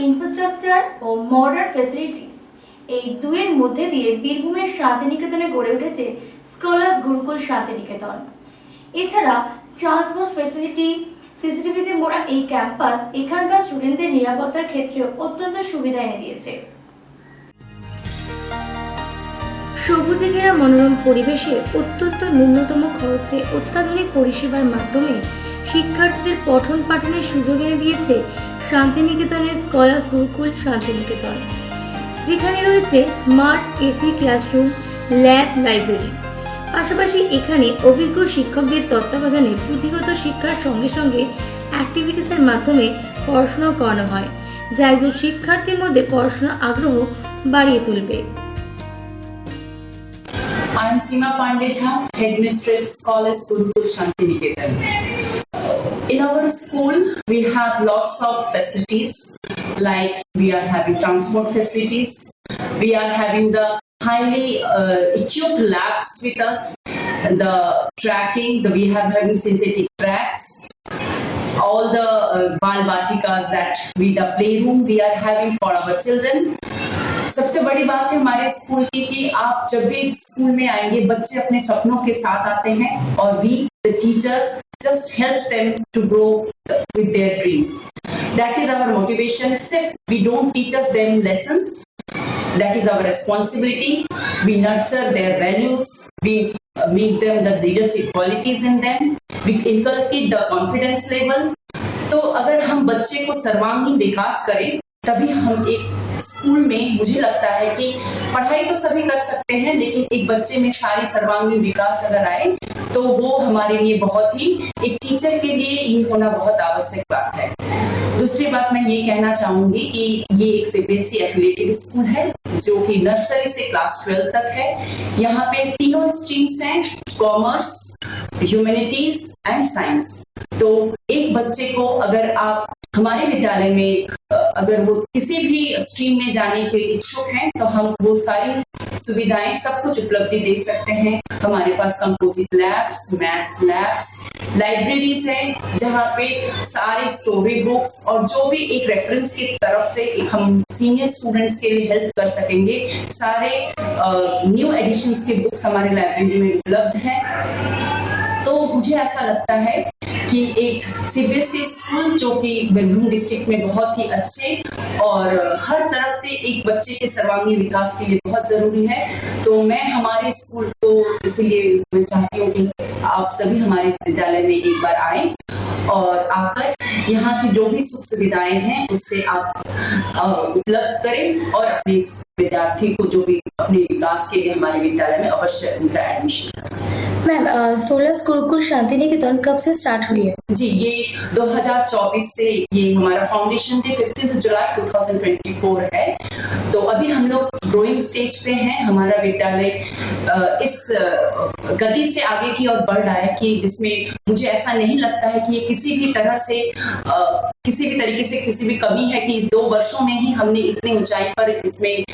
Infrastructure ও modern facilities এই দুয়ের মধ্যে দিয়ে বীরভূমের শান্তিনিকেতনে গড়ে উঠেছে স্কলার্স গুরুকুল শান্তিনিকেতন। এছাড়া ট্রান্সপোর্ট ফ্যাসিলিটি, সিসিটিভিতে মোড়া এই ক্যাম্পাস এখানকার স্টুডেন্টদের নিরাপত্তার ক্ষেত্রে অত্যন্ত সুবিধা এনে দিয়েছে। সবুজে ঘেরা মনোরম পরিবেশে অত্যন্ত ন্যূনতম খরচে অত্যাধুনিক পরিষেবার মাধ্যমে শিক্ষার্থীদের পঠন পাঠনের সুযোগ এনে দিয়েছে শান্তিনিকেতনের স্কলার্স গুরুকুল শান্তিনিকেতন, যেখানে রয়েছে smart AC classroom, lab, library. পাশাপাশি এখানে অভিজ্ঞ শিক্ষকদের তত্ত্বাবধানে পুঁথিগত শিক্ষার সঙ্গে সঙ্গে অ্যাক্টিভিটিসের মাধ্যমে পড়াশোনাও করানো হয়, যা একজন শিক্ষার্থীর মধ্যে পড়াশোনার আগ্রহ বাড়িয়ে তুলবে। I am Seema Pandey, Headmistress, Scholars Gurukul Shantiniketan. In our school, we have lots of facilities, like we are having transport facilities, we are having the highly equipped labs with us, the tracking, we have having synthetic tracks, all the bal batikas that with the playroom we are having for our children. सबसे बड़ी बात है हमारे school की कि आप जब भी स्कूल में आएंगे बच्चे अपने सपनों के साथ आते हैं और we the teachers just helps them to grow with their dreams. That is our motivation. Sif we don't teach us them lessons. That is our responsibility. We nurture their values. We make them the leadership qualities in them. We inculcate the confidence level. तो अगर हम बच्चे को सर्वांगीण विकास करें तभी हम एक स्कूल में, मुझे लगता है कि पढ़ाई तो सभी कर सकते हैं, लेकिन एक बच्चे में सारी सर्वांगीण विकास अगर आए तो वो हमारे लिए बहुत ही, एक टीचर के लिए ये होना बहुत आवश्यक बात है। दूसरी बात मैं ये कहना चाहूंगी कि ये एक सीबीएसई एफिलिएटेड स्कूल है जो कि नर्सरी से क्लास 12 तक है। यहाँ पे तीनों स्ट्रीम्स हैं, कॉमर्स, ह्यूमैनिटीज एंड साइंस। तो एक बच्चे को अगर आप हमारे विद्यालय में अगर वो किसी भी स्ट्रीम में जाने के इच्छुक हैं तो हम वो सारी सुविधाएं सब कुछ उपलब्धि दे सकते हैं। हमारे पास composite labs, maths labs, libraries हैं जहाँ पे सारे स्टोरी बुक्स और जो भी एक रेफरेंस की तरफ से एक हम सीनियर स्टूडेंट्स के लिए हेल्प कर सकेंगे, सारे न्यू एडिशंस के बुक्स हमारे लाइब्रेरी में उपलब्ध हैं। तो मुझे ऐसा लगता है कि एक सीबीएसई स्कूल जो कि बीरभूम डिस्ट्रिक्ट में बहुत ही अच्छे और हर तरफ से एक बच्चे के सर्वांगीण विकास के लिए बहुत जरूरी है। तो मैं हमारे स्कूल को इसलिए मैं चाहती हूँ कि आप सभी हमारे विद्यालय में एक बार आएं और आकर यहाँ की जो भी सुख सुविधाएं हैं उससे आप उपलब्ध करें और अपने विद्यार्थी को जो भी अपने विकास के लिए हमारे विद्यालय में अवश्य उनका एडमिशन करें। मैम, स्कॉलर्स गुरुकुल शांतिनिकेतन कब से स्टार्ट हुई है? जी, ये 2024 से ये हमारा फाउंडेशन डे 15 जुलाई 2024 है। तो अभी हम लोग ग्रोइंग स्टेज पे हैं। हमारा विद्यालय इस गति से आगे की ओर बढ़ रहा है कि जिसमें मुझे ऐसा नहीं लगता है कि ये किसी भी तरह से किसी भी तरीके से किसी भी कमी है कि इस 2 वर्षों में ही हमने इतनी ऊंचाई पर इसमें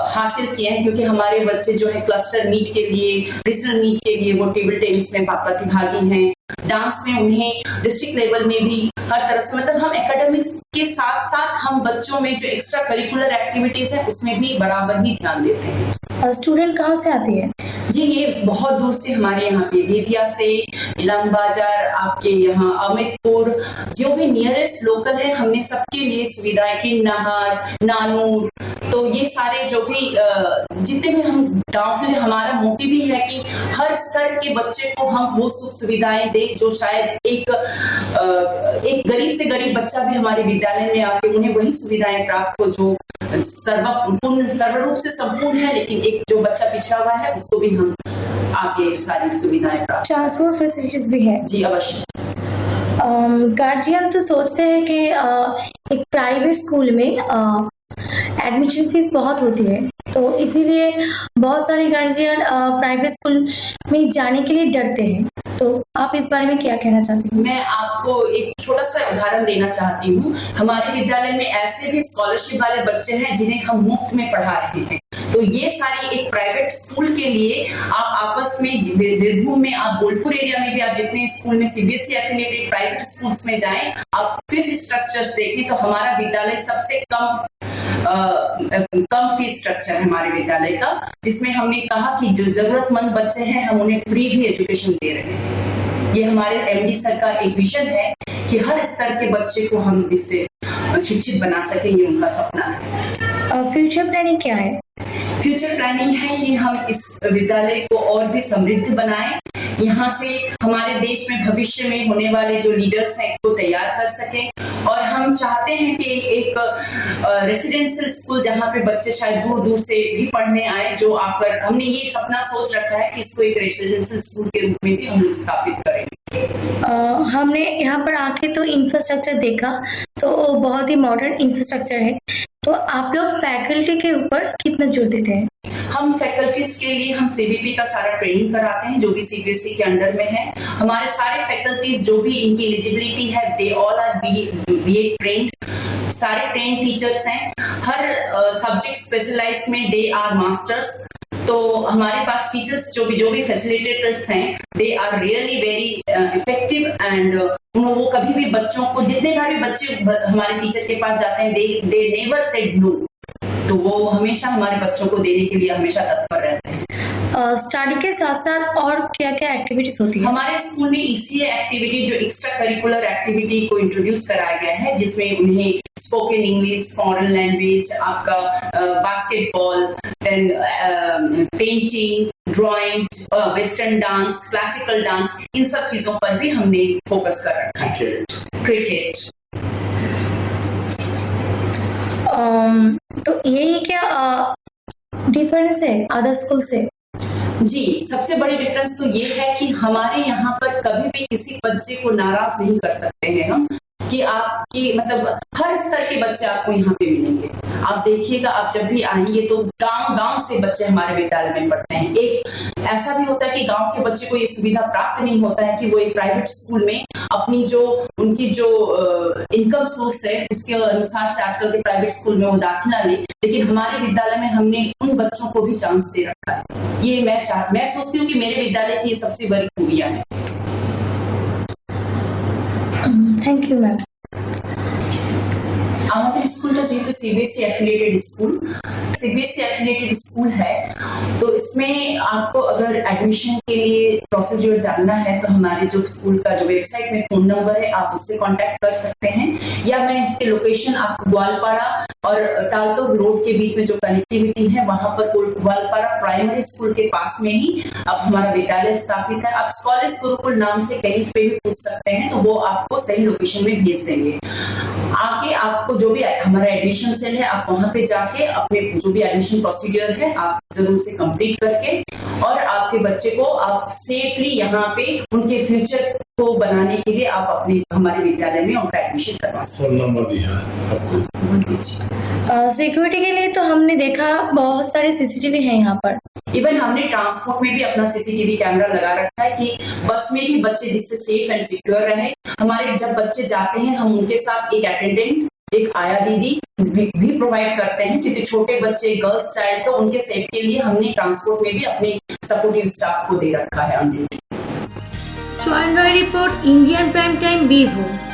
हासिल किए हैं, क्योंकि हमारे बच्चे जो है क्लस्टर मीट के लिए, रीजनल मीट के लिए वो टेबल टेनिस में प्रतिभागी हैं, डांस में उन्हें डिस्ट्रिक्ट लेवल में भी हर तरफ से, मतलब हम एकेडमिक्स के साथ साथ हम बच्चों में जो एक्स्ट्रा करिकुलर एक्टिविटीज है उसमें भी बराबर ही ध्यान देते हैं। स्टूडेंट कहाँ से आती है? जी, ये बहुत दूर से हमारे यहाँ पे बेतिया से, इलाम बाजार, आपके यहाँ अमितपुर, जो भी नियरेस्ट लोकल है हमने सबके लिए सुविधाएं की, नाहर, नानूर, तो ये सारे जो भी जितने भी हम गांव के, हमारा मोटिव भी है कि हर स्तर के बच्चे को हम वो सुख सुविधाएं दें जो शायद एक गरीब से गरीब बच्चा भी हमारे विद्यालय में आके उन्हें वही सुविधाएं प्राप्त हो जो सर्वरूप से संपूर्ण है, लेकिन एक जो बच्चा पिछड़ा हुआ है उसको भी हम आगे सारी सुविधाएं प्राप्त। ट्रांसपोर्ट फैसिलिटीज भी है? जी अवश्य। गार्जियन तो सोचते हैं कि एक प्राइवेट स्कूल में एडमिशन फीस बहुत होती है, तो इसीलिए बहुत सारे गार्जियन प्राइवेट स्कूल में जाने के लिए डरते हैं। तो आप इस बारे में क्या कहना चाहते हैं? मैं आपको एक छोटा सा उदाहरण देना चाहती हूँ। हमारे विद्यालय में ऐसे भी स्कॉलरशिप वाले बच्चे हैं जिन्हें हम मुफ्त में पढ़ा रहे हैं। तो ये सारी एक प्राइवेट स्कूल के लिए आप आपस में बीरभूम में, आप बोलपुर एरिया में भी आप जितने स्कूल में सीबीएसई एफिलिएटेड प्राइवेट स्कूल्स में जाएं, आप फीस स्ट्रक्चर्स देखें तो हमारा विद्यालय सबसे कम फीस स्ट्रक्चर है हमारे विद्यालय का, जिसमें हमने कहा कि जो जरूरतमंद बच्चे हैं हम उन्हें फ्री भी एजुकेशन दे रहे हैं। ये हमारे एमडी सर का एक विजन है कि हर स्तर के बच्चे को हम इससे शिक्षित बना सकें, ये उनका सपना है। फ्यूचर प्लानिंग क्या है? फ्यूचर प्लानिंग है कि हम इस विद्यालय को और भी समृद्ध बनाएं, यहाँ से हमारे देश में भविष्य में होने वाले जो लीडर्स हैं को तैयार कर सकें, और हम चाहते हैं कि एक रेसिडेंशियल स्कूल जहाँ पे बच्चे शायद दूर दूर से भी पढ़ने आए, जो आकर हमने ये सपना सोच रखा है कि इसको एक रेसिडेंशियल स्कूल के रूप में भी हम लोग स्थापित करेंगे। हमने यहाँ पर आके तो इंफ्रास्ट्रक्चर देखा, तो बहुत ही मॉडर्न इंफ्रास्ट्रक्चर है। तो आप लोग फैकल्टी के ऊपर कितना जोर देते हैं? हम फैकल्टीज के लिए हम सीबीपी का सारा ट्रेनिंग कराते हैं जो भी सीबीएसई के अंडर में है। हमारे सारे फैकल्टीज जो भी इनकी एलिजिबिलिटी है, they all are BA trained, सारे ट्रेन टीचर्स हैं। हर सब्जेक्ट स्पेशलाइज में दे आर मास्टर्स। तो हमारे पास टीचर्स जो भी फैसिलिटेटर्स हैं, they are really very effective and वो कभी भी बच्चों को, जितने बार भी बच्चे हमारे टीचर के पास जाते हैं, दे नेवर सेड नो। तो वो हमेशा हमारे बच्चों को देने के लिए हमेशा तत्पर रहते हैं। स्टडी के साथ साथ और क्या क्या एक्टिविटीज होती है? हमारे स्कूल में ईसीए एक्टिविटी, जो एक्स्ट्रा करिकुलर एक्टिविटी को इंट्रोड्यूस कराया गया है, जिसमें उन्हें स्पोकन इंग्लिश, फॉरेन लैंग्वेज, आपका basketball, then painting, drawing, western dance, classical dance, इन सब चीजों पर भी हमने फोकस कर रखा है। क्रिकेट। तो यही क्या डिफरेंस है अदर स्कूल से? जी, सबसे बड़ी डिफरेंस तो ये है कि हमारे यहाँ पर कभी भी किसी बच्चे को नाराज नहीं कर सकते हैं हम, कि आपकी मतलब हर स्तर के बच्चे आपको यहाँ पे मिलेंगे। आप देखिएगा, आप जब भी आएंगे तो गांव से बच्चे हमारे विद्यालय में पढ़ते हैं। एक ऐसा भी होता है कि गांव के बच्चे को ये सुविधा प्राप्त नहीं होता है कि वो एक प्राइवेट स्कूल में अपनी उनकी जो इनकम सोर्स है उसके अनुसार से आजकल के प्राइवेट स्कूल में वो दाखिला ले, लेकिन हमारे विद्यालय में हमने उन बच्चों को भी चांस दे रखा है। ये मैं सोचती हूँ कि मेरे विद्यालय की ये सबसे बड़ी खूबियां है। Thank you ma'am. আমাদের স্কুলটা যেহেতু सीबीएसई एफिलिएटेड स्कूल है, तो इसमें आपको अगर एडमिशन के लिए प्रोसीजर जानना है तो हमारे जो स्कूल का जो वेबसाइट में फोन नंबर है, आप उससे कांटेक्ट कर सकते हैं, या मैं इसके लोकेशन आपको ग्वालपाड़ा और तालतोड़ रोड के बीच में जो कनेक्टिविटी है वहां पर ग्वालपाड़ा प्राइमरी स्कूल के पास में ही अब हमारा विद्यालय स्थापित है। आप स्कॉलेज गुरुकुल नाम से कहीं पे भी पूछ सकते हैं, तो वो आपको सही लोकेशन में भेज देंगे। आके आपको जो भी हमारा एडमिशन सेल है, आप वहां पे जाके अपने जो भी एडमिशन प्रोसीजर है आप जरूर से कंप्लीट करके, और आपके बच्चे को आप सेफली यहाँ पे उनके फ्यूचर को बनाने के लिए आप अपने हमारे विद्यालय में उनका एडमिशन करवा सकते हैं। फोन नंबर भी है आपको। सिक्योरिटी के लिए तो हमने देखा बहुत सारे सीसीटीवी हैं यहाँ पर। इवन हमने ट्रांसपोर्ट में भी अपना सीसीटीवी कैमरा लगा रखा है कि बस में भी बच्चे जिससे सेफ एंड सिक्योर रहे। हमारे जब बच्चे जाते हैं हम उनके साथ एक अटेंडेंट, एक आया दीदी भी प्रोवाइड करते हैं, क्योंकि छोटे बच्चे, गर्ल्स चाइल्ड, तो उनके सेफ्टी के लिए हमने ट्रांसपोर्ट में भी अपने सपोर्टिव स्टाफ को दे रखा है। Choice report, Indian prime time, Birbhum.